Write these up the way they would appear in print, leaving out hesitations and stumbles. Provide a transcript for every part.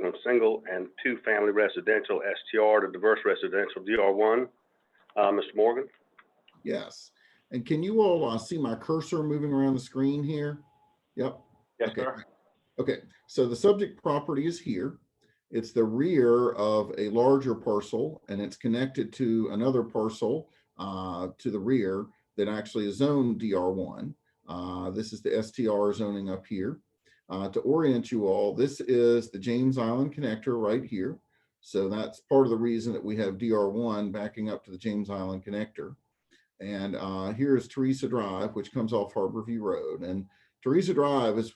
on single and two-family residential STR to diverse residential DR1. Mr. Morgan? Yes. And can you all see my cursor moving around the screen here? Yep. Yes, okay. sir. Okay, so the subject property is here. It's the rear of a larger parcel, and it's connected to another parcel to the rear that actually is zoned DR1. This is the STR zoning up here. To orient you all, this is the James Island connector right here. So that's part of the reason that we have DR1 backing up to the James Island connector. And here is Teresa Drive, which comes off Harborview Road. And Teresa Drive is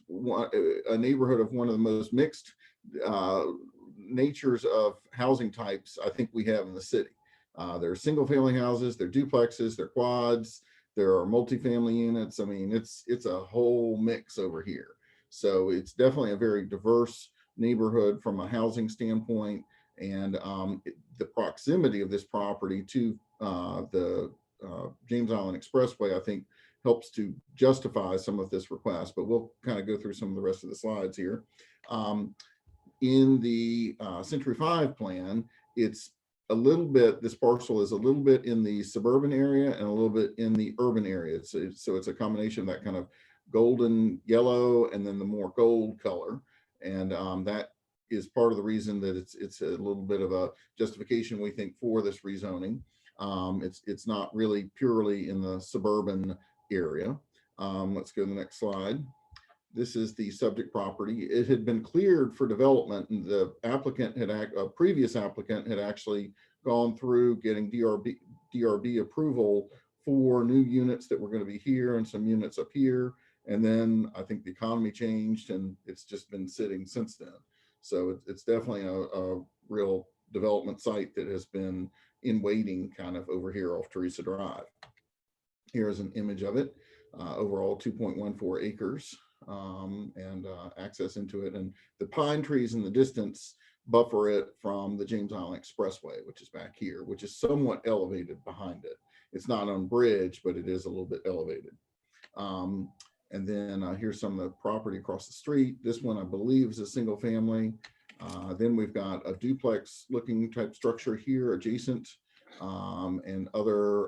a neighborhood of one of the most mixed natures of housing types I think we have in the city. There are single family houses, there are duplexes, there are quads, there are multifamily units. I mean, it's a whole mix over here. So it's definitely a very diverse neighborhood from a housing standpoint. And the proximity of this property to the James Island Expressway, I think, helps to justify some of this request, but we'll kind of go through some of the rest of the slides here. In the Century 5 plan, it's a little bit, this parcel is a little bit in the suburban area and a little bit in the urban area. So it's a combination of that kind of golden yellow and then the more gold color. And that is part of the reason that it's a little bit of a justification, we think, for this rezoning. It's not really purely in the suburban area. Let's go to the next slide. This is the subject property. It had been cleared for development, and the applicant had, a previous applicant had actually gone through getting DRB approval for new units that were going to be here and some units up here. And then I think the economy changed and it's just been sitting since then. So it's definitely a real development site that has been in waiting kind of over here off Teresa Drive. Here's an image of it. Overall 2.14 acres and access into it. And the pine trees in the distance buffer it from the James Island Expressway, which is back here, which is somewhat elevated behind it. It's not on bridge, but it is a little bit elevated. And then here's some of the property across the street. This one, I believe, is a single family. Then we've got a duplex looking type structure here adjacent, and other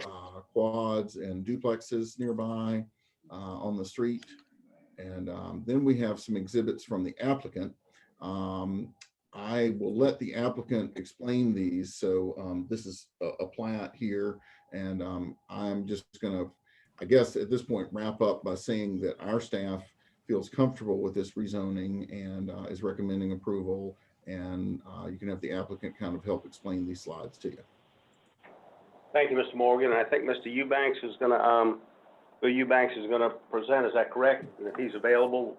quads and duplexes nearby on the street. And then we have some exhibits from the applicant. I will let the applicant explain these. So this is a plat here, and I'm just gonna, I guess at this point, wrap up by saying that our staff feels comfortable with this rezoning and is recommending approval. And you can have the applicant kind of help explain these slides to you. Thank you, Mr. Morgan. I think Mr. Eubanks is going to, Bill Eubanks is going to present. Is that correct? And if he's available,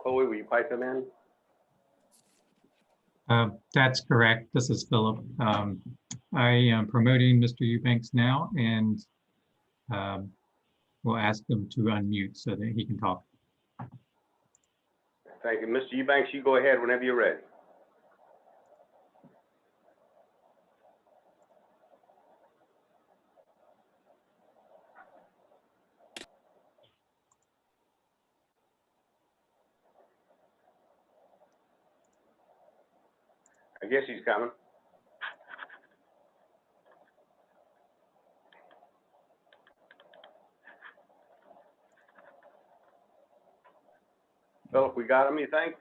Chloe, will you pipe him in? That's correct. This is Philip. I am promoting Mr. Eubanks now, and we'll ask him to unmute so that he can talk. Thank you. Mr. Eubanks, you go ahead whenever you're ready. I guess he's coming. Philip, we got him, you think?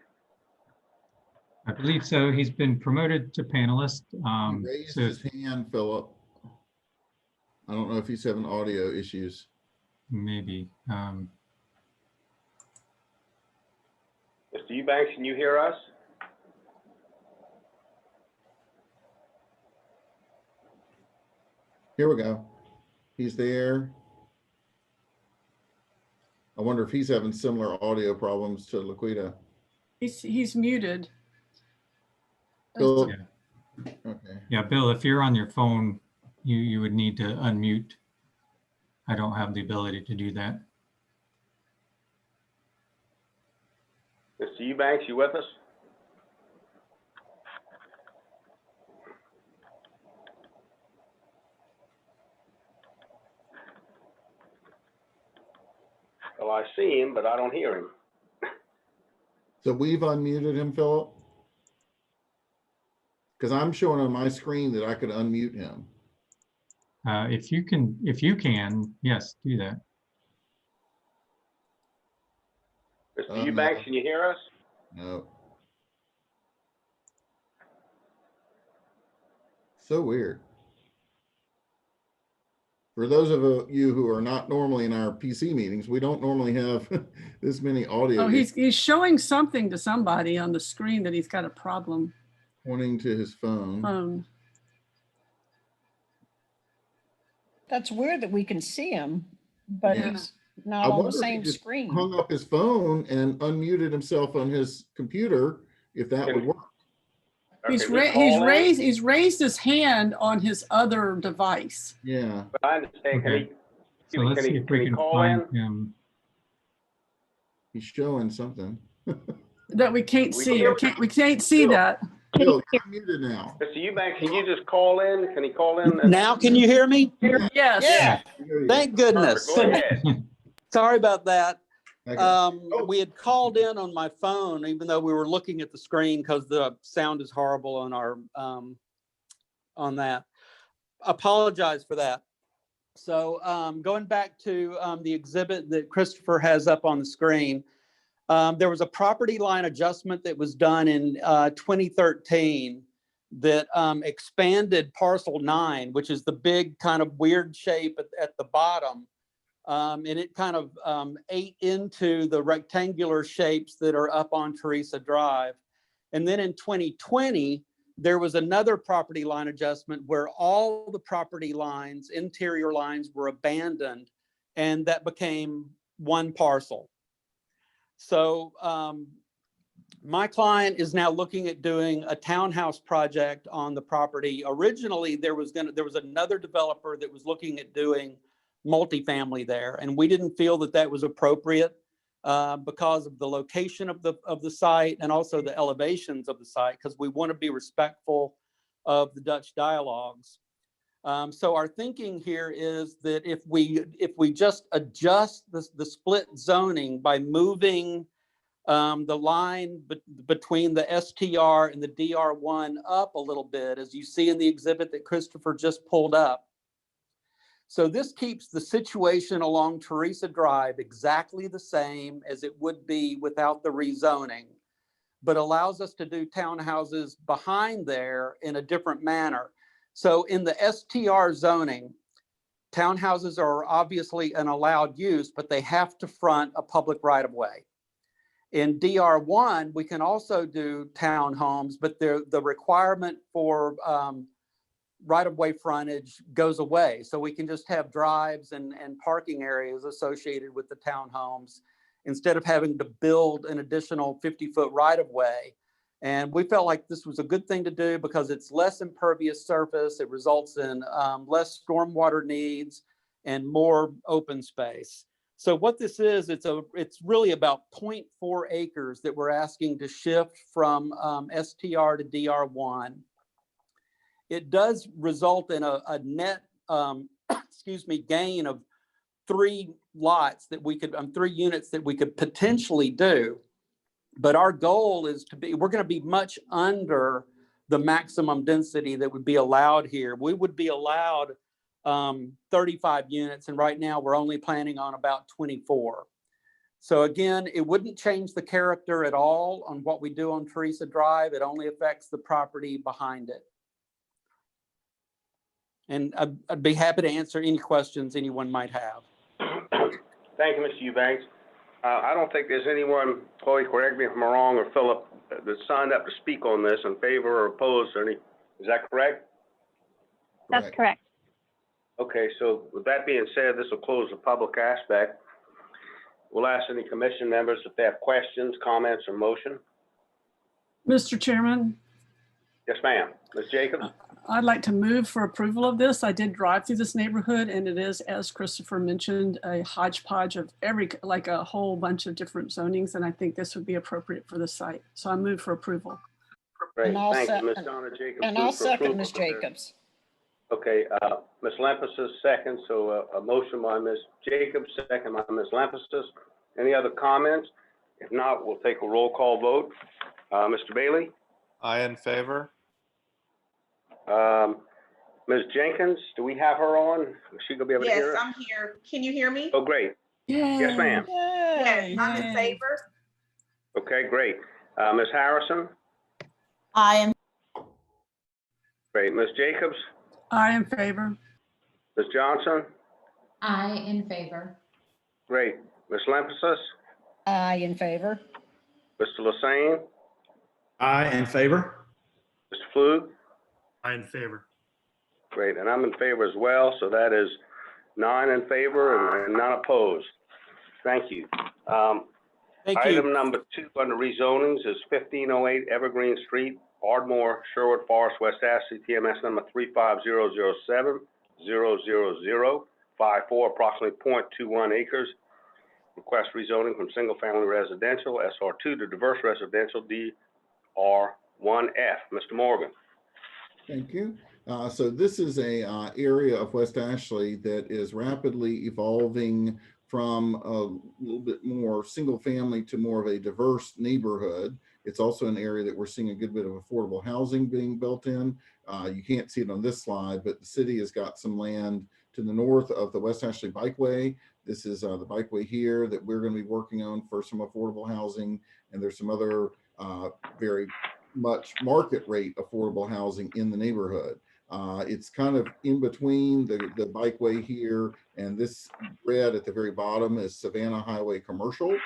I believe so. He's been promoted to panelist. He raised his hand, Philip. I don't know if he's having audio issues. Maybe. Mr. Eubanks, can you hear us? Here we go. He's there. I wonder if he's having similar audio problems to Laquita. He's muted. Bill, Yeah. okay. Yeah, Bill, if you're on your phone, you would need to unmute. I don't have the ability to do that. Mr. Eubanks, you with us? Well, I see him, but I don't hear him. So we've unmuted him, Philip? Because I'm showing on my screen that I could unmute him. If you can, yes, do that. Mr. Eubanks, can you hear us? No. So weird. For those of you who are not normally in our PC meetings, we don't normally have this many audio. Oh, he's showing something to somebody on the screen that he's got a problem. Pointing to his phone. That's weird that we can see him, but Yeah. he's not on the same screen. Hung up his phone and unmuted himself on his computer, if that would work. He's Okay, raised his hand on his other device. Yeah. But I understand. Okay. So let's see if we can find him. He's showing something. That we can't see. We can't see that. Bill, you're muted now. Mr. Eubanks, can you just call in? Can he call in? Now, can you hear me? Yes. Yeah. Thank goodness. Go ahead. Sorry about that. Okay. We had called in on my phone, even though we were looking at the screen because the sound is horrible on our on that. Apologize for that. So going back to the exhibit that Christopher has up on the screen, there was a property line adjustment that was done in 2013 that expanded parcel 9, which is the big kind of weird shape at the bottom. And it kind of ate into the rectangular shapes that are up on Teresa Drive. And then in 2020, there was another property line adjustment where all the property lines, interior lines, were abandoned, and that became one parcel. So my client is now looking at doing a townhouse project on the property. Originally, there was another developer that was looking at doing multifamily there, and we didn't feel that that was appropriate because of the location of the site and also the elevations of the site, because we want to be respectful of the Dutch dialogues. So our thinking here is that if we just adjust the split zoning by moving the line between the STR and the DR1 up a little bit, as you see in the exhibit that Christopher just pulled up. So this keeps the situation along Teresa Drive exactly the same as it would be without the rezoning, but allows us to do townhouses behind there in a different manner. So in the STR zoning, townhouses are obviously an allowed use, but they have to front a public right-of-way. In DR1, we can also do townhomes, but the requirement for right-of-way frontage goes away. So we can just have drives and parking areas associated with the townhomes instead of having to build an additional 50-foot right-of-way. And we felt like this was a good thing to do because it's less impervious surface. It results in less stormwater needs and more open space. So what this is, it's really about 0.4 acres that we're asking to shift from STR to DR1. It does result in a net, gain of 3 lots that we could, 3 units that we could potentially do. But our goal is we're going to be much under the maximum density that would be allowed here. We would be allowed 35 units, and right now we're only planning on about 24. So again, it wouldn't change the character at all on what we do on Teresa Drive. It only affects the property behind it. And I'd be happy to answer any questions anyone might have. Thank you, Mr. Eubanks. I don't think there's anyone, Chloe, correct me if I'm wrong, or Philip, that signed up to speak on this in favor or opposed or any. Is that correct? That's correct. Okay, so with that being said, this will close the public aspect. We'll ask any commission members if they have questions, comments, or motion. Mr. Chairman, Yes, ma'am. Ms. Jacobs? I'd like to move for approval of this. I did drive through this neighborhood, and it is, as Christopher mentioned, a hodgepodge of like a whole bunch of different zonings, and I think this would be appropriate for the site. So I move for approval. Great, And I'll thank you, Ms. second- Donna Jacobs. And moves I'll for second approval Ms. of this. Jacobs. Okay, Ms. Lampus second, so a motion by Ms. Jacobs, second by Ms. Lampus. Any other comments? If not, we'll take a roll call vote. Mr. Bailey? Aye in favor. Ms. Jenkins, do we have her on? Is she gonna be able to Yes, hear us? I'm here. Can you hear me? Oh, great. Yes, ma'am. Yes, Yay. I'm in Yay. favor. Okay, great. Ms. Harrison? I am. Great. Ms. Jacobs? I in favor. Ms. Johnson? I in favor. Great. Ms. Lymphosis? I in favor. Mr. Lassane? I in favor. Mr. Flug? I in favor. Great, and I'm in favor as well, so that is 9 in favor and none opposed. Thank you. Thank Item you. number 2 under rezonings is 1508 Evergreen Street, Ardmore, Sherwood Forest, West Ashley, TMS number 35007-00054, approximately 0.21 acres. Request rezoning from single-family residential, SR2, to diverse residential, DR1F. Mr. Morgan. Thank you. So this is a area of West Ashley that is rapidly evolving from a little bit more single family to more of a diverse neighborhood. It's also an area that we're seeing a good bit of affordable housing being built in. You can't see it on this slide, but the city has got some land to the north of the West Ashley Bikeway. This is the bikeway here that we're going to be working on for some affordable housing. And there's some other very much market rate affordable housing in the neighborhood. It's kind of in between the bikeway here and this red at the very bottom is Savannah Highway Commercial.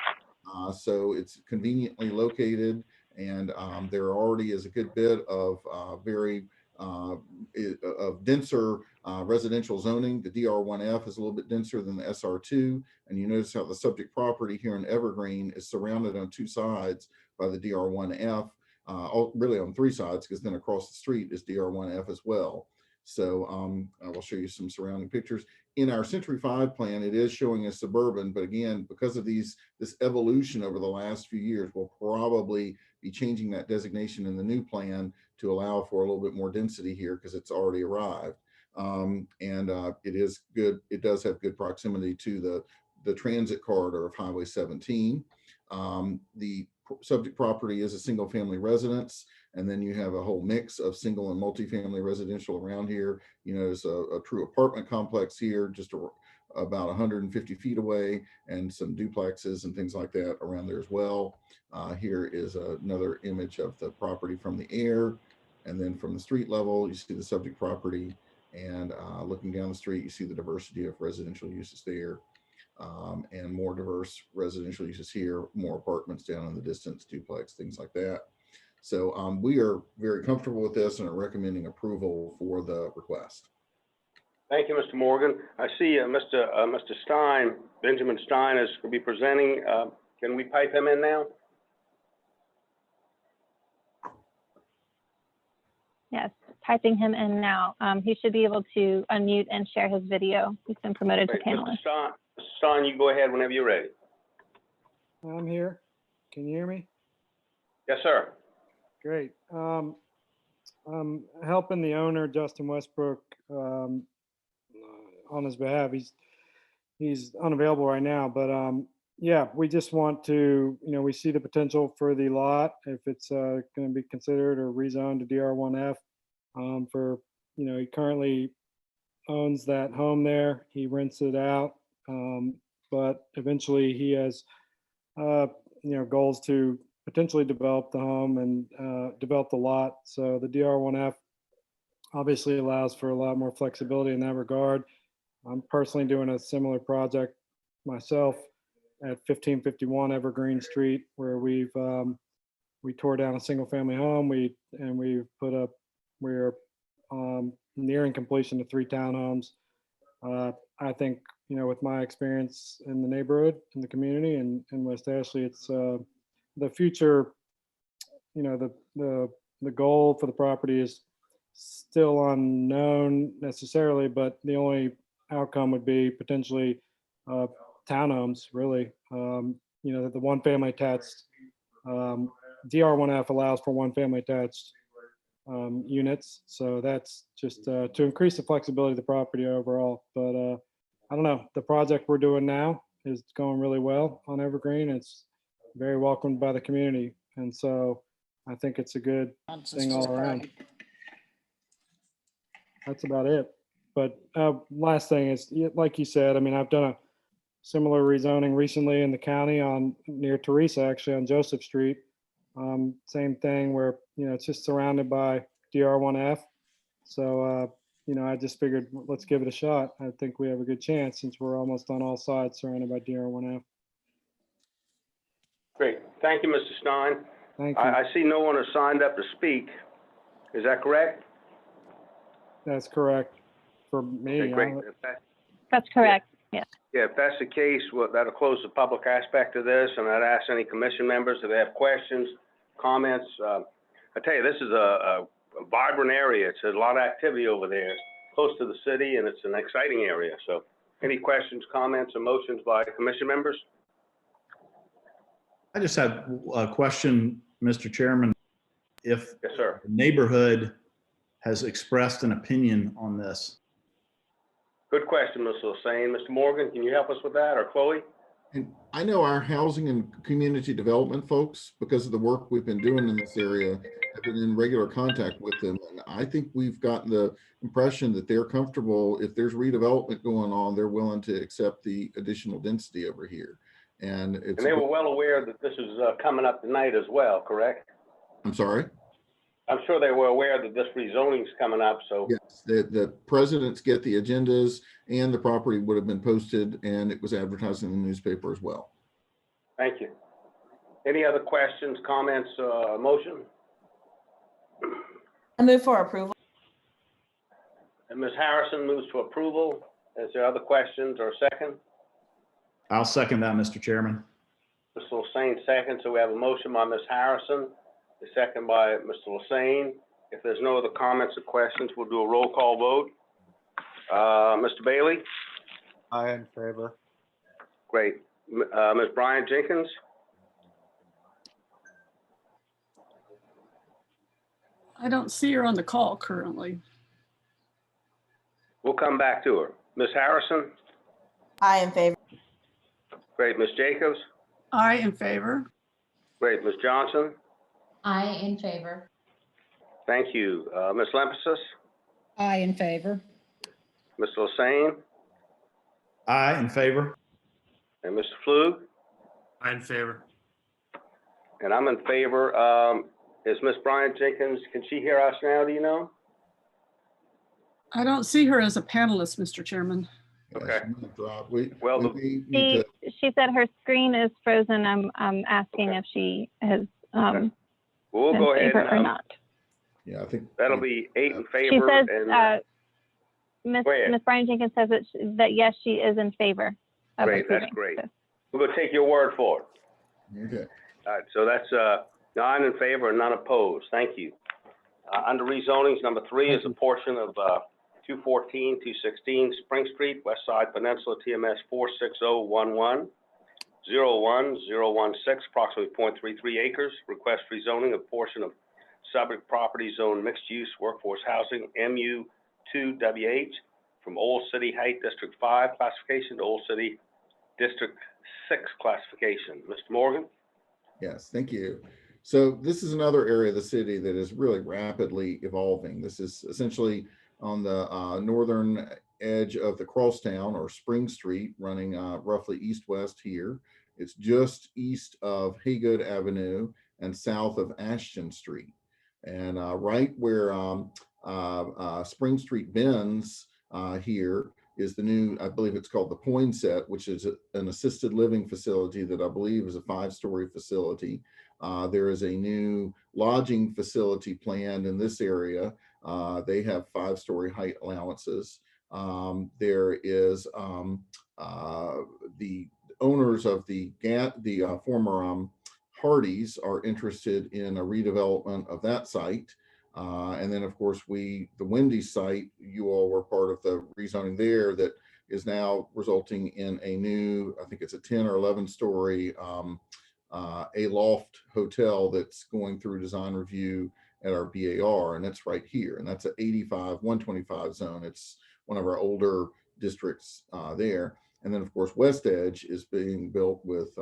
So it's conveniently located, and there already is a good bit of very denser residential zoning. The DR1F is a little bit denser than the SR2, and you notice how the subject property here in Evergreen is surrounded on 2 sides by the DR1F. Really on 3 sides, because then across the street is DR1F as well. So I will show you some surrounding pictures. In our Century 5 plan, it is showing as suburban, but again, because of this evolution over the last few years, we'll probably be changing that designation in the new plan to allow for a little bit more density here because it's already arrived. It is good. It does have good proximity to the transit corridor of Highway 17. The subject property is a single family residence, and then you have a whole mix of single and multifamily residential around here. You know, there's a true apartment complex here, just about 150 feet away, and some duplexes and things like that around there as well. Here is another image of the property from the air, and then from the street level, you see the subject property, and looking down the street, you see the diversity of residential uses there. And more diverse residential uses here, more apartments down in the distance, duplex, things like that. So we are very comfortable with this and are recommending approval for the request. Thank you, Mr. Morgan. I see Mr. Stein, Benjamin Stein, is going to be presenting. Can we pipe him in now? Yes, typing him in now. He should be able to unmute and share his video. He's been promoted to Great. panelist. Mr. Stein, you go ahead whenever you're ready. I'm here. Can you hear me? Yes, sir. Great. I'm helping the owner, Justin Westbrook, on his behalf. He's unavailable right now, but yeah, we just want to, we see the potential for the lot if it's going to be considered or rezoned to DR1F. He currently owns that home there. He rents it out, but eventually he has goals to potentially develop the home and develop the lot. So the DR1F obviously allows for a lot more flexibility in that regard. I'm personally doing a similar project myself at 1551 Evergreen Street, where we tore down a single family home. We're nearing completion of 3 townhomes. I think, with my experience in the neighborhood, in the community, and in West Ashley, it's the future, the goal for the property is still unknown necessarily, but the only outcome would be potentially townhomes, really. The one family attached, DR1F allows for one family attached units. So that's just to increase the flexibility of the property overall. But I don't know, the project we're doing now is going really well on Evergreen. It's very welcomed by the community. And so I think it's a good thing all around. that's about it. But last thing is, like you said, I mean, I've done a similar rezoning recently in the county near Teresa, actually on Joseph Street. Same thing where, it's just surrounded by DR1F. So, I just figured, let's give it a shot. I think we have a good chance since we're almost on all sides surrounded by DR1F. Great. Thank you, Mr. Stein. Thank you. I see no one has signed up to speak. Is that correct? That's correct for me. Okay, great. That's correct. Yes. Yeah, if that's the case, that'll close the public aspect of this, and I'd ask any commission members if they have questions, comments. I tell you, this is a vibrant area. It's a lot of activity over there, close to the city, and it's an exciting area. So any questions, comments, or motions by commission members? I just have a question, Mr. Chairman. If Yes, sir. the neighborhood has expressed an opinion on this. Good question, Mr. Hussein. Mr. Morgan, can you help us with that, or Chloe? And I know our housing and community development folks, because of the work we've been doing in this area, have been in regular contact with them. And I think we've gotten the impression that they're comfortable. If there's redevelopment going on, they're willing to accept the additional density over here. And they were well aware that this is coming up tonight as well, correct? I'm sorry? I'm sure they were aware that this rezoning's coming up, so. Yes, the presidents get the agendas, and the property would have been posted, and it was advertised in the newspaper as well. Thank you. Any other questions, comments, motion? I move for approval. And Ms. Harrison moves to approval. Is there other questions or second? I'll second that, Mr. Chairman. Mr. Hussein second, so we have a motion by Ms. Harrison, a second by Mr. Hussein. If there's no other comments or questions, we'll do a roll call vote. Mr. Bailey? I in favor. Great. Ms. Bryant Jenkins? I don't see her on the call currently. We'll come back to her. Ms. Harrison? I in favor. Great. Ms. Jacobs? I in favor. Great. Ms. Johnson? I in favor. Thank you. Ms. Lempsis? I in favor. Mr. Hussein? Aye, in favor. And Mr. Flug? Aye, in favor. And I'm in favor. Is Ms. Bryant Jenkins, can she hear us now, do you know? I don't see her as a panelist, Mr. Chairman. Okay. Well, She said her screen is frozen. I'm asking if she has We'll been go ahead favor or and, not. Yeah, I think that'll be 8 in favor. She says, and, Ms. go ahead. Ms. Brian Jenkins says that yes, she is in favor of Great, that's approving great. this. We're gonna take your word for it. Okay. All right, so that's 9 in favor and none opposed. Thank you. Under rezonings, number 3 is a portion of 214, 216 Spring Street, West Side Peninsula, TMS 46011, 01016, approximately 0.33 acres. Request rezoning of portion of subject property zone mixed use workforce housing, MU2WH, from Old City Height District 5 classification to Old City District 6 classification. Mr. Morgan? Yes, thank you. So this is another area of the city that is really rapidly evolving. This is essentially on the northern edge of the crosstown or Spring Street, running roughly east-west here. It's just east of Haygood Avenue and south of Ashton Street. And right where Spring Street bends here is the new, I believe it's called the Poinsett, which is an assisted living facility that I believe is a 5-story facility. There is a new lodging facility planned in this area. They have 5-story height allowances. There is the owners of the former Hardee's are interested in a redevelopment of that site. And then, of course, the Wendy's site, you all were part of the rezoning there that is now resulting in a new, I think it's a 10 or 11-story a loft hotel that's going through design review at our BAR, and that's right here. And that's an 125 zone. It's one of our older districts there. And then, of course, West Edge is being built with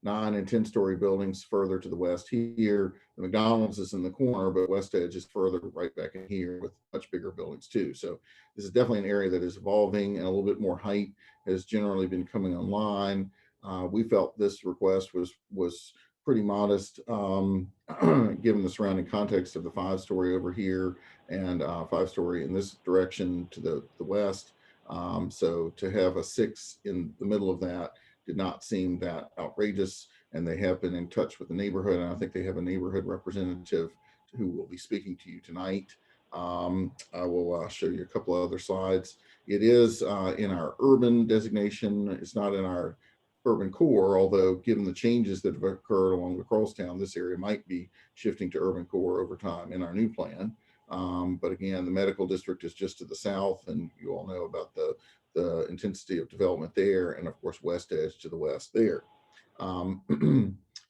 9 and 10-story buildings further to the west here. The McDonald's is in the corner, but West Edge is further right back in here with much bigger buildings too. So this is definitely an area that is evolving, and a little bit more height has generally been coming online. We felt this request was pretty modest, given the surrounding context of the 5-story over here and 5-story in this direction to the west. So to have a 6 in the middle of that did not seem that outrageous, and they have been in touch with the neighborhood, and I think they have a neighborhood representative who will be speaking to you tonight. I will show you a couple of other slides. It is in our urban designation. It's not in our urban core, although given the changes that have occurred along the crosstown, this area might be shifting to urban core over time in our new plan. But again, the medical district is just to the south, and you all know about the intensity of development there, and of course West Edge to the west there.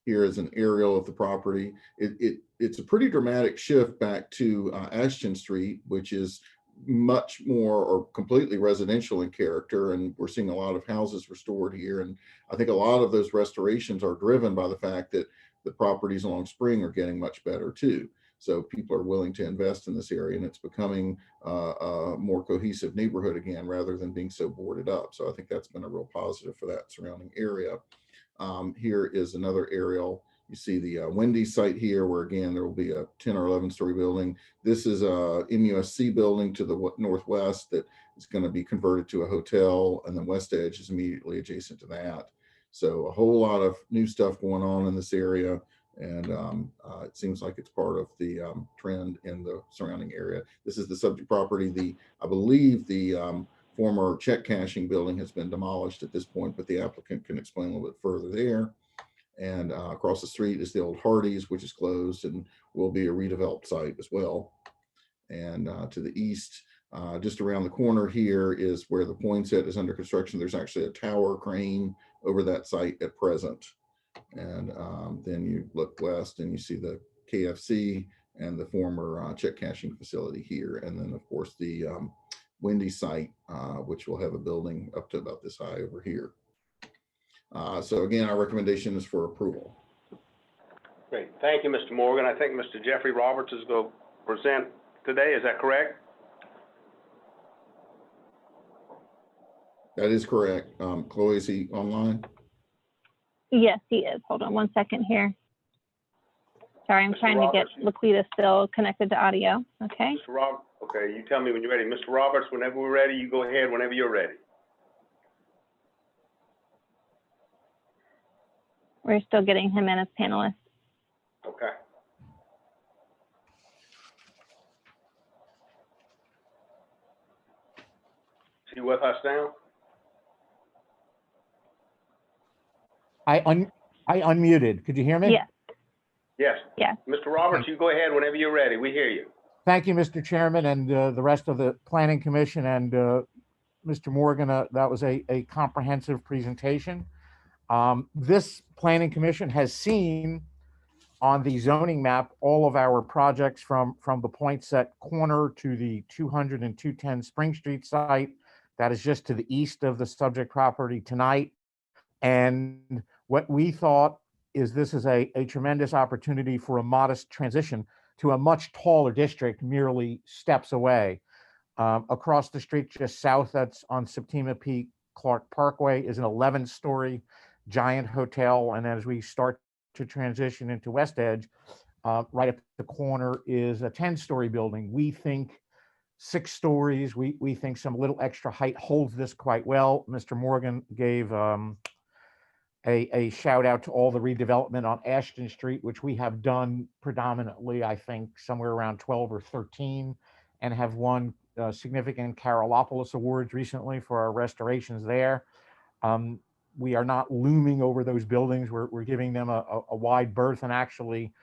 Here is an aerial of the property. It's a pretty dramatic shift back to Ashton Street, which is much more or completely residential in character, and we're seeing a lot of houses restored here. And I think a lot of those restorations are driven by the fact that the properties along Spring are getting much better too. So people are willing to invest in this area, and it's becoming a more cohesive neighborhood again, rather than being so boarded up. So I think that's been a real positive for that surrounding area. Here is another aerial. You see the Wendy's site here, where again, there will be a 10 or 11-story building. This is a MUSC building to the northwest that is going to be converted to a hotel, and then West Edge is immediately adjacent to that. So a whole lot of new stuff going on in this area, and it seems like it's part of the trend in the surrounding area. This is the subject property. I believe the former check cashing building has been demolished at this point, but the applicant can explain a little bit further there. And across the street is the old Hardee's, which is closed and will be a redeveloped site as well. And to the east, just around the corner here, is where the Poinsett is under construction. There's actually a tower crane over that site at present. And then you look west and you see the KFC and the former check cashing facility here. And then of course the Wendy site, which will have a building up to about this high over here. So again, our recommendation is for approval. Great. Thank you, Mr. Morgan. I think Mr. Jeffrey Roberts is going to present today. Is that correct? That is correct. Chloe, is he online? Yes, he is. Hold on one second here. Sorry, I'm trying to get Laquita still connected to audio. Okay. Mr. Roberts, okay, you tell me when you're ready. Mr. Roberts, whenever we're ready, you go ahead whenever you're ready. We're still getting him in as panelist. Okay. Is he with us now? I unmuted. Could you hear me? Yes. Yes. Yes. Mr. Roberts, you go ahead whenever you're ready. We hear you. Thank you, Mr. Chairman, and the rest of the Planning Commission, and Mr. Morgan. That was a comprehensive presentation. This Planning Commission has seen on the zoning map all of our projects from the Poinsett corner to the 200 and 210 Spring Street site. That is just to the east of the subject property tonight. And what we thought is this is a tremendous opportunity for a modest transition to a much taller district merely steps away. Across the street, just south, that's on Septima Peak Clark Parkway, is an 11-story giant hotel. And as we start to transition into West Edge, right at the corner is a 10-story building. We think 6 stories, we think some little extra height holds this quite well. Mr. Morgan gave a shout out to all the redevelopment on Ashton Street, which we have done predominantly, I think, somewhere around 12 or 13, and have won significant Carolopolis awards recently for our restorations there. We are not looming over those buildings. We're giving them a wide berth and actually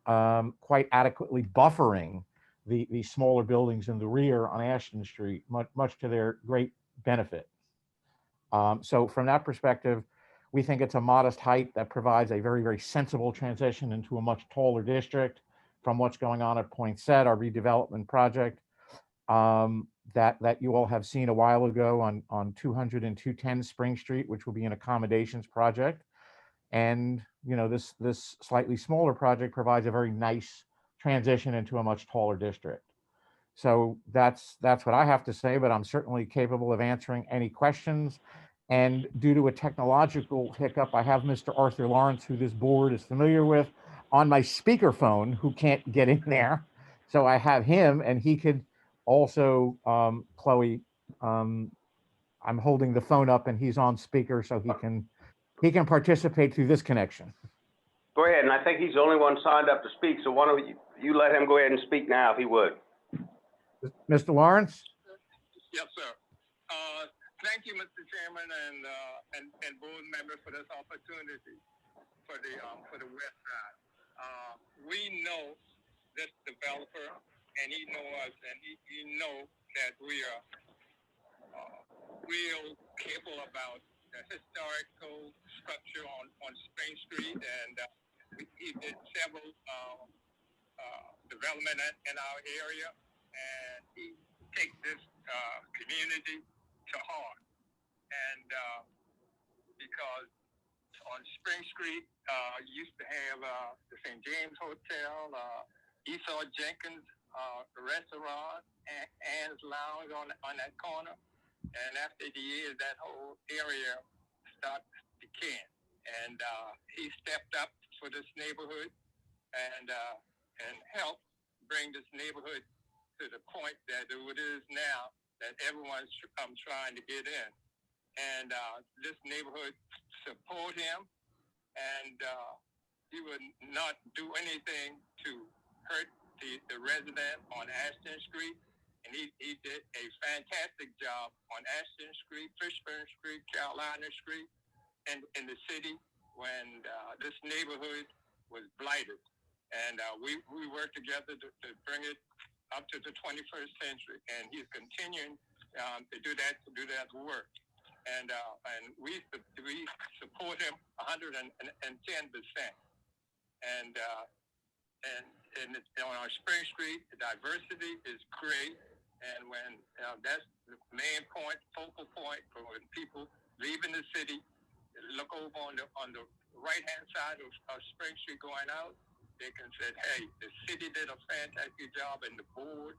quite adequately buffering the smaller buildings in the rear on Ashton Street, much to their great benefit. So from that perspective, we think it's a modest height that provides a very, very sensible transition into a much taller district from what's going on at Poinsett, our redevelopment project that you all have seen a while ago on 200 and 210 Spring Street, which will be an accommodations project. And, this slightly smaller project provides a very nice transition into a much taller district. So that's what I have to say, but I'm certainly capable of answering any questions. And due to a technological hiccup, I have Mr. Arthur Lawrence, who this board is familiar with, on my speakerphone, who can't get in there. So I have him, and he could also, Chloe, I'm holding the phone up and he's on speaker, so he can participate through this connection. Go ahead, and I think he's the only one signed up to speak, so why don't you let him go ahead and speak now if he would. Mr. Lawrence? Yes, sir. Thank you, Mr. Chairman, and board members for this opportunity for the West Side. We know this developer, and he knows us, and he know that we are real careful about the historical structure on Spring Street, and he did several development in our area, and he takes this community to heart. And because on Spring Street, used to have the St. James Hotel, Esau Jenkins restaurant, Ann's Lounge on that corner. And after the years, that whole area started decaying. And he stepped up for this neighborhood and helped bring this neighborhood to the point that it is now, that everyone's trying to get in. And this neighborhood support him, and he would not do anything to hurt the resident on Ashton Street. And he did a fantastic job on Ashton Street, Fishburne Street, Carolina Street, and in the city when this neighborhood was blighted. And we worked together to bring it up to the 21st century, and he's continuing to do that work. And we support him 110%. And on our Spring Street, the diversity is great. And when that's the main point, focal point for when people leaving the city, look over on the right-hand side of Spring Street going out, they can say, hey, the city did a fantastic job, and the board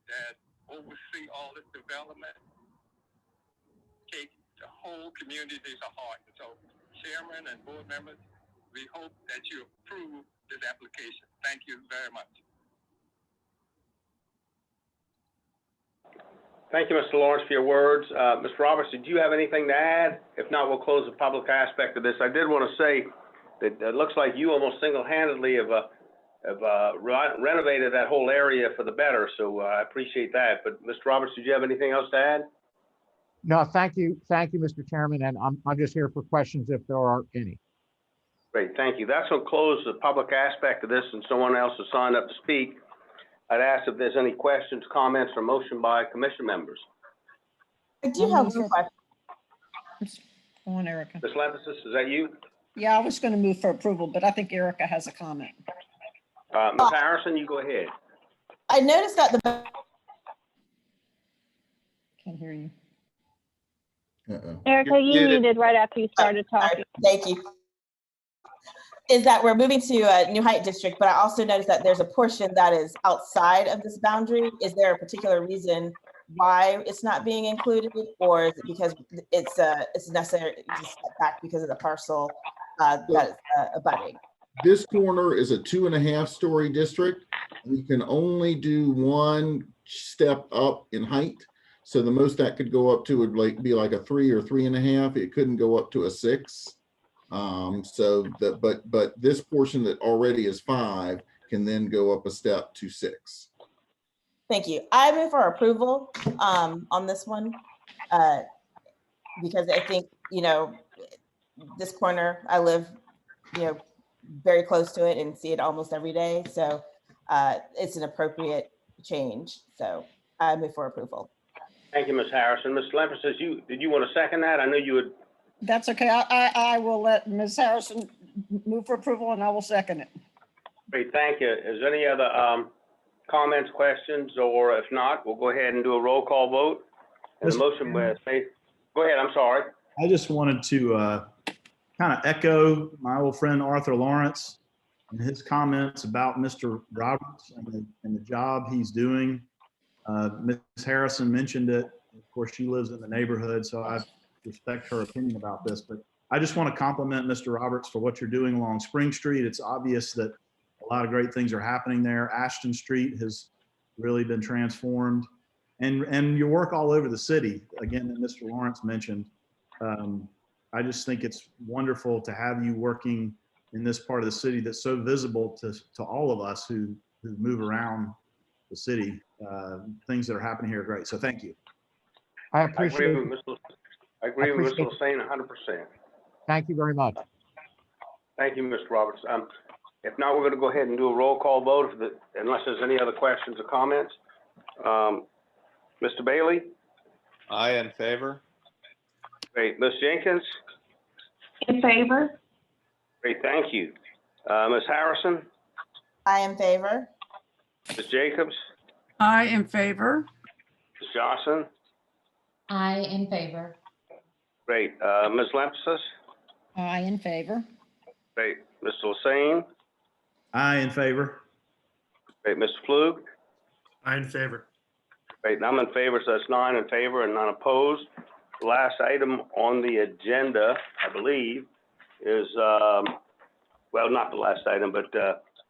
that oversee all this development take the whole community to heart. And so, Chairman and board members, we hope that you approve this application. Thank you very much. Thank you, Mr. Lawrence, for your words. Mr. Roberts, did you have anything to add? If not, we'll close the public aspect of this. I did want to say that it looks like you almost single-handedly have renovated that whole area for the better, so I appreciate that. But Mr. Roberts, did you have anything else to add? No, thank you, Mr. Chairman, and I'm just here for questions if there are any. Great, thank you. That's going to close the public aspect of this, and someone else has signed up to speak. I'd ask if there's any questions, comments, or motion by commission members. I do have some questions. Go on, Erica. Ms. Levensis, is that you? Yeah, I was going to move for approval, but I think Erica has a comment. Ms. Harrison, you go ahead. I noticed that the. Can't hear you. Erica, you muted right after you started talking. Thank you. Is that we're moving to a New Height district, but I also noticed that there's a portion that is outside of this boundary. Is there a particular reason why it's not being included, or is it because it's necessary to step back because of the parcel that is abutting? This corner is a 2.5-story district. You can only do one step up in height. So the most that could go up to would be like a 3 or 3.5. It couldn't go up to a 6. But this portion that already is 5 can then go up a step to 6. Thank you. I move for approval on this one because I think, this corner, I live, very close to it and see it almost every day. So it's an appropriate change. So I move for approval. Thank you, Ms. Harrison. Ms. Levensis, did you want to second that? I know you would. That's okay. I will let Ms. Harrison move for approval, and I will second it. Great, thank you. Is there any other comments, questions, or if not, we'll go ahead and do a roll call vote. And the motion was made. Go ahead, I'm sorry. I just wanted to kind of echo my old friend Arthur Lawrence and his comments about Mr. Roberts and the job he's doing. Ms. Harrison mentioned it. Of course, she lives in the neighborhood, so I respect her opinion about this. But I just want to compliment Mr. Roberts for what you're doing along Spring Street. It's obvious that a lot of great things are happening there. Ashton Street has really been transformed. And your work all over the city, again, that Mr. Lawrence mentioned. I just think it's wonderful to have you working in this part of the city that's so visible to all of us who move around the city. Things that are happening here are great. So thank you. I I agree appreciate with it. Mr. Hussein 100%. Thank you very much. Thank you, Mr. Roberts. If not, we're going to go ahead and do a roll call vote unless there's any other questions or comments. Mr. Bailey? Aye, in favor. Great. Ms. Jenkins? In favor? Great, thank you. Ms. Harrison? I in favor. Ms. Jacobs? I in favor. Ms. Johnson? I in favor. Great. Ms. Lempsis? I in favor. Great. Mr. Hussein? Aye, in favor. Great. Mr. Flug? Aye, in favor. Great. And I'm in favor, so that's 9 in favor and none opposed. The last item on the agenda, I believe, is, well, not the last item, but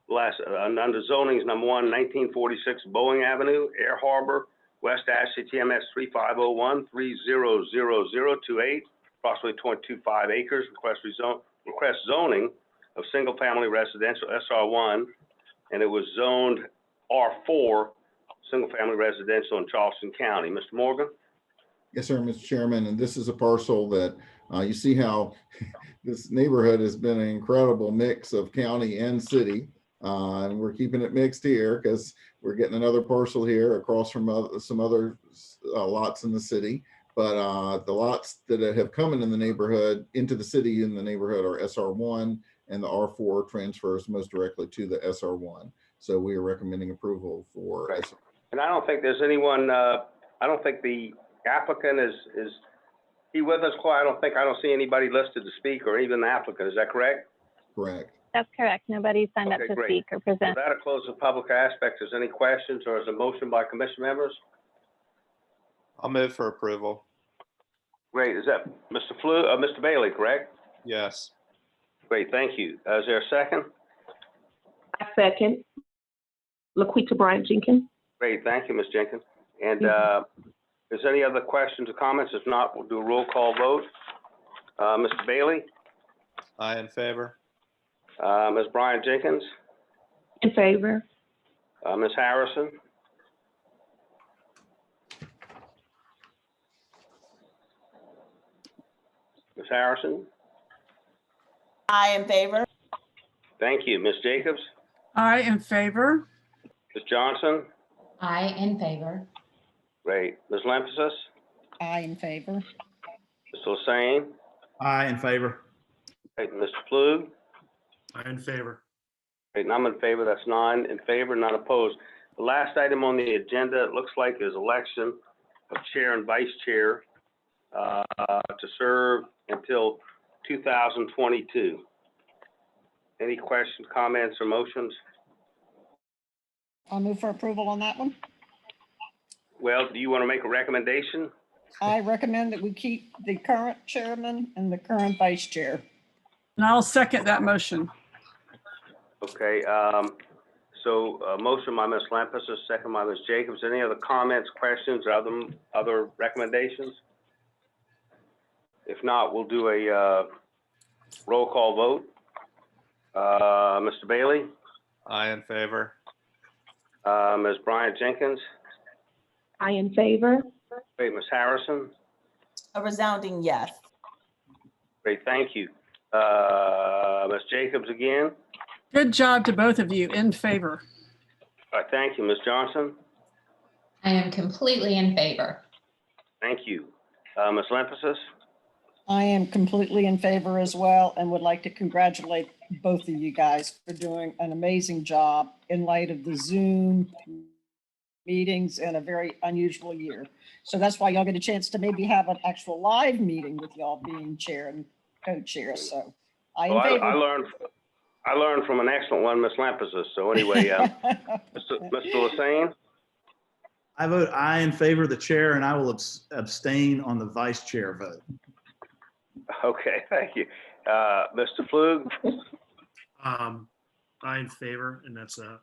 under zoning is number 1, 1946 Boeing Avenue, Air Harbor, West Ashley, TMS 3501-300028, approximately 0.25 acres. Request zoning of single-family residential SR1, and it was zoned R4, single-family residential in Charleston County. Mr. Morgan? Yes, sir, Mr. Chairman, and this is a parcel that you see how this neighborhood has been an incredible mix of county and city. And we're keeping it mixed here because we're getting another parcel here across from some other lots in the city. But the lots that have come in the neighborhood, into the city in the neighborhood are SR1, and the R4 transfers most directly to the SR1. So we are recommending approval for. Right. And I don't think there's anyone, I don't think the applicant is he with us, Claude? I don't see anybody listed to speak or even the applicant. Is that correct? Correct. That's correct. Nobody signed up Okay, to great. speak or present. So that'll close the public aspect. Is there any questions or is a motion by commission members? I'll move for approval. Great. Is that Mr. Bailey, correct? Yes. Great, thank you. Is there a second? I second. Laquita Bryant Jenkins. Great, thank you, Ms. Jenkins. And is there any other questions or comments? If not, we'll do a roll call vote. Mr. Bailey? Aye, in favor. Ms. Bryant Jenkins? In favor. Ms. Harrison? Ms. Harrison? I in favor. Thank you. Ms. Jacobs? I in favor. Ms. Johnson? I in favor. Great. Ms. Lempsis? I in favor. Mr. Hussein? Aye, in favor. Great. Mr. Flug? Aye, in favor. Great, and I'm in favor. That's 9 in favor, none opposed. The last item on the agenda, it looks like, is election of chair and vice chair to serve until 2022. Any questions, comments, or motions? I'll move for approval on that one. Well, do you want to make a recommendation? I recommend that we keep the current chairman and the current vice chair. And I'll second that motion. Okay, so motion by Ms. Lampus, a second by Ms. Jacobs. Any other comments, questions, or other recommendations? If not, we'll do a roll call vote. Mr. Bailey? Aye, in favor. Ms. Bryant Jenkins? I in favor. Great, Ms. Harrison? A resounding yes. Great, thank you. Ms. Jacobs again? Good job to both of you. In favor. All right, thank you. Ms. Johnson? I am completely in favor. Thank you. Ms. Lemphasis? I am completely in favor as well and would like to congratulate both of you guys for doing an amazing job in light of the Zoom meetings in a very unusual year. So that's why y'all get a chance to maybe have an actual live meeting with y'all being chair co-chair, so I Well, in favor. I learned from an excellent one, Ms. Lampazis. So anyway, Mr. Lassane? I vote aye in favor of the chair, and I will abstain on the vice chair vote. Okay, thank you. Mr. Flug? I in favor, and that's a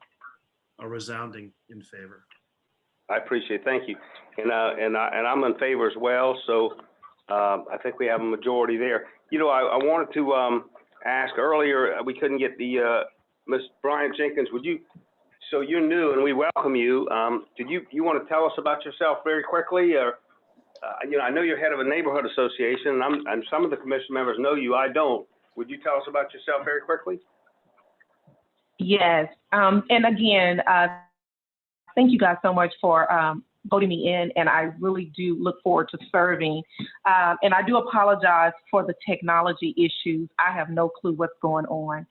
resounding in favor. I appreciate it. Thank you. And I'm in favor as well. So I think we have a majority there. You know, I wanted to ask earlier, we couldn't get the Ms. Bryant Jenkins. Would you? So you're new, and we welcome you. Did you want to tell us about yourself very quickly? Or you know, I know you're head of a neighborhood association, and some of the commission members know you. I don't. Would you tell us about yourself very quickly? Yes. And again, thank you guys so much for voting me in, and I really do look forward to serving. And I do apologize for the technology issues. I have no clue what's going on.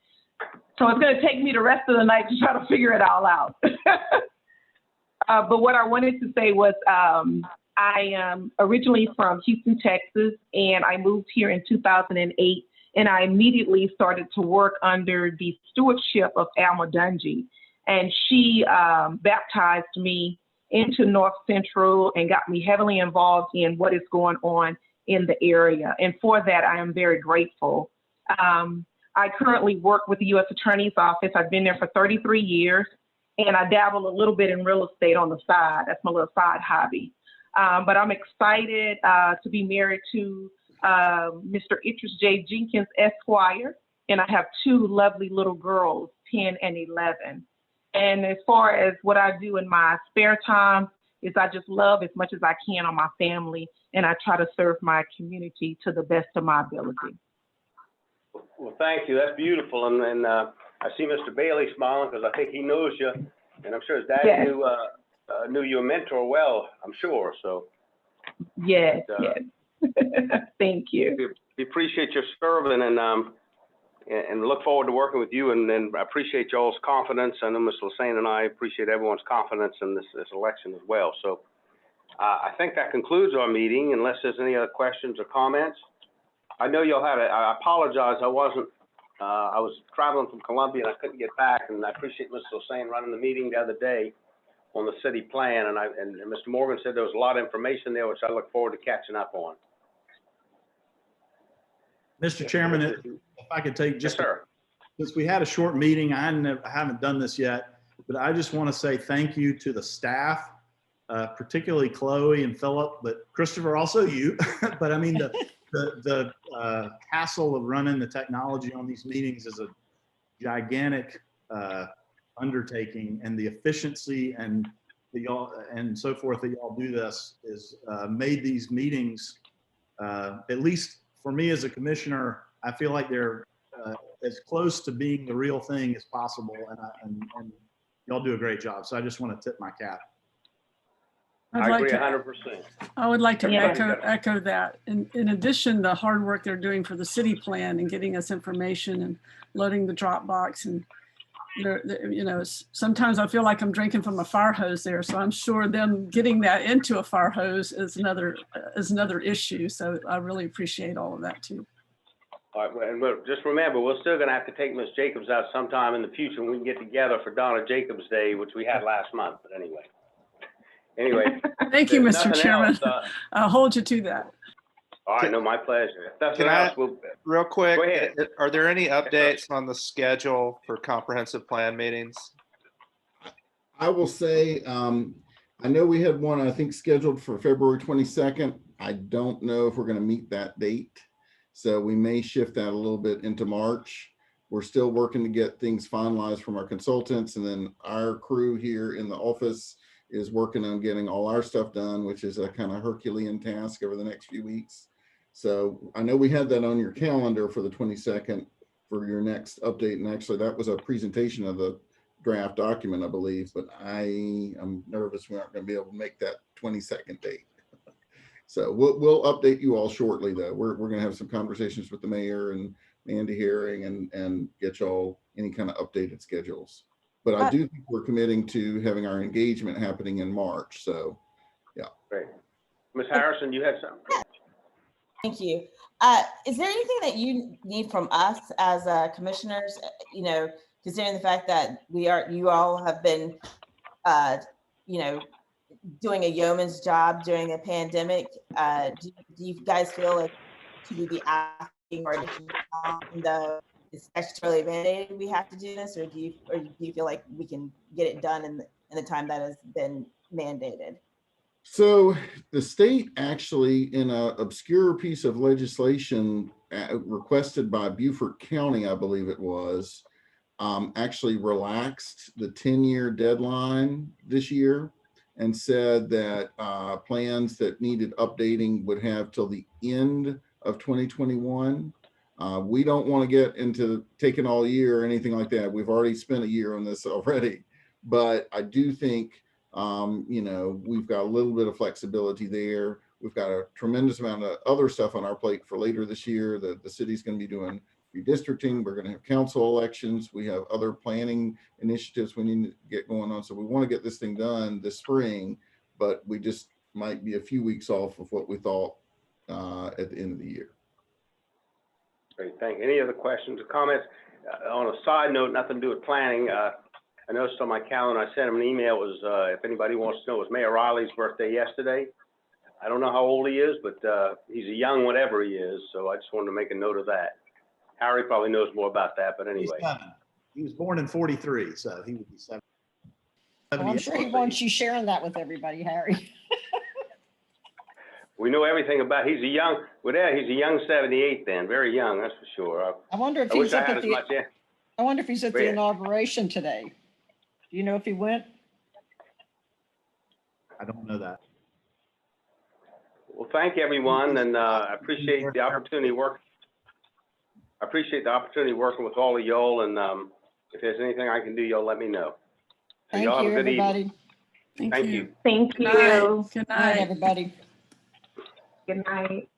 So it's going to take me the rest of the night to try to figure it all out. But what I wanted to say was I am originally from Houston, Texas, and I moved here in 2008. And I immediately started to work under the stewardship of Alma Dungy. And she baptized me into North Central and got me heavily involved in what is going on in the area. And for that, I am very grateful. I currently work with the U.S. Attorney's Office. I've been there for 33 years, and I dabble a little bit in real estate on the side. That's my little side hobby. But I'm excited to be married to Mr. Idris J. Jenkins, Esquire, and I have two lovely little girls, 10 and 11. And as far as what I do in my spare time is I just love as much as I can on my family, and I try to serve my community to the best of my ability. Well, thank you. That's beautiful. And I see Mr. Bailey smiling because I think he knows you, and I'm sure his dad Yes. knew your mentor well, I'm sure. So Yes, yes. Thank you. We appreciate your serving and look forward to working with you. And then I appreciate y'all's confidence. I know Mr. Lassane and I appreciate everyone's confidence in this election as well. So I think that concludes our meeting, unless there's any other questions or comments. I know y'all had I apologize. I was traveling from Columbia and I couldn't get back. And I appreciate Mr. Lassane running the meeting the other day on the city plan. And Mr. Morgan said there was a lot of information there, which I look forward to catching up on. Mr. Chairman, if I could take just, yes, sir. Since we had a short meeting, I haven't done this yet, but I just want to say thank you to the staff, particularly Chloe and Philip, but Christopher, also you. But I mean, the hassle of running the technology on these meetings is a gigantic undertaking, and the efficiency and y'all and so forth that y'all do this is made these meetings, at least for me as a commissioner, I feel like they're as close to being the real thing as possible, and y'all do a great job. So I just want to tip my cap. I agree 100%. I would like to Yeah. echo that. In addition, the hard work they're doing for the city plan and getting us information and loading the Dropbox, and you know, sometimes I feel like I'm drinking from a fire hose there. So I'm sure them getting that into a fire hose is another issue. So I really appreciate all of that too. All right, and just remember, we're still going to have to take Ms. Jacobs out sometime in the future when we can get together for Donna Jacobs Day, which we had last month. But anyway. Thank you, there's Mr. nothing Chairman. else, I'll hold you to that. all right, no, my pleasure. If nothing Can I- else, we'll Real quick, Go ahead. are there any updates on the schedule for comprehensive plan meetings? I will say, I know we had one, I think, scheduled for February 22nd. I don't know if we're going to meet that date. So we may shift that a little bit into March. We're still working to get things finalized from our consultants. And then our crew here in the office is working on getting all our stuff done, which is a kind of Herculean task over the next few weeks. So I know we had that on your calendar for the 22nd for your next update. And actually that was a presentation of the draft document, I believe, but I am nervous we aren't going to be able to make that 22nd date. So we'll update you all shortly though. We're going to have some conversations with the mayor and Andy Herring and get y'all any kind of updated schedules. But I do think we're committing to having our engagement happening in March. So, yeah. Great. Ms. Harrison, you had something? Thank you. Is there anything that you need from us as commissioners, you know, considering the fact that you all have been, you know, doing a yeoman's job during a pandemic? Do you guys feel like should we be asking for additional time, even though it's statutorily mandated we have to do this, or do you feel like we can get it done in the time that has been mandated? So the state actually, in an obscure piece of legislation requested by Beaufort County, I believe it was, actually relaxed the 10-year deadline this year and said that plans that needed updating would have till the end of 2021. We don't want to get into taking all year or anything like that. We've already spent a year on this already, but I do think you know, we've got a little bit of flexibility there. We've got a tremendous amount of other stuff on our plate for later this year. The city's going to be doing redistricting. We're going to have council elections. We have other planning initiatives we need to get going on. So we want to get this thing done this spring, but we just might be a few weeks off of what we thought at the end of the year. Great, thank you. Any other questions or comments? On a side note, nothing to do with planning. I noticed on my calendar, I sent him an email, it was, if anybody wants to know, it was Mayor Riley's birthday yesterday. I don't know how old he is, but he's a young whatever he is, so I just wanted to make a note of that. Harry probably knows more about that, but anyway. He was born in 43, so he would be 70. Well, I'm sure he wants you sharing that with everybody, Harry. We know everything about, he's a young 78 then, very young, that's for sure. I wonder if I wish he's I up had at as much, the, I wonder if he's at Go the ahead. inauguration today. Do you know if he went? I don't know that. Well, thank everyone, and I appreciate the opportunity working with all of y'all, and if there's anything I can do, y'all let me know. So Thank y'all have you, a good evening. everybody. Thank you. Thank Good night. you. Good Good night, night. everybody. Good night.